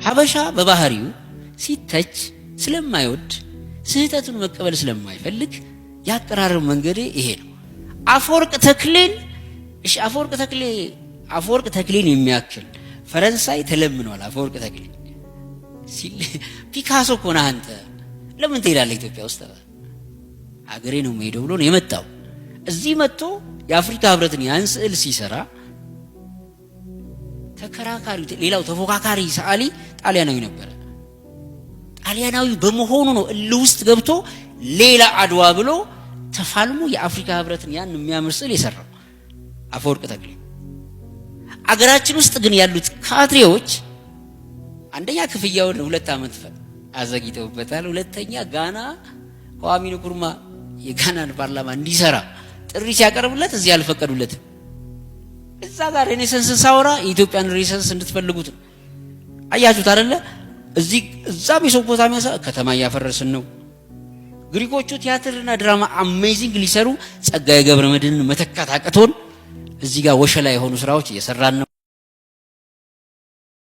ሀበሻ በባህሪው ሲተች ስለማይወድ ስህተቱን መቀበል ስለማይፈልግ ያቀራረብ መንገዴ ይሄ ነው። አፈወርቅ ተክሌን የሚያክል ፈረንሳይ ተለምኗል። አፈወርቅ ተክሌ ሲል ፒካሶ እኮ ነህ አንተ ለምን ትሄዳለህ ኢትዮጵያ ውስጥ? አገሬ ነው የምሄደው ብሎ ነው የመጣው። እዚህ መጥቶ የአፍሪካ ህብረትን ያን ስዕል ሲሰራ ተከራካሪ ሌላው ተፎካካሪ ሰዓሊ ጣሊያናዊ ነበር። ጣሊያናዊ በመሆኑ ነው ውስጥ ገብቶ ሌላ አድዋ ብሎ ተፋልሞ የአፍሪካ ህብረትን ያን የሚያምር ስዕል የሰራው አፈወርቅ ተክሌ። አገራችን ውስጥ ግን ያሉት ካድሬዎች አንደኛ ክፍያውን 2 ዓመት አዘግይተውበታል። ሁለተኛ ጋና ኳሚ ንኩርማ የጋናን ፓርላማ እንዲሰራ ጥሪ ሲያቀርብለት እዚህ አልፈቀዱለትም። እዛ ጋር ሬኔሳንስ ሳወራ የኢትዮጵያን ሬኔሳንስ እንድትፈልጉት ነው። አያችሁት አይደለ? እዛ ሜሶፖታሚያ ከተማ እያፈረስን ነው። ግሪኮቹ ቲያትርና ድራማ አሜዚንግ ሊሰሩ ጸጋዬ ገብረመድህንን መተካት አቅቶን እዚህ ጋር ወሸላ የሆኑ ስራዎች እየሰራን ነው።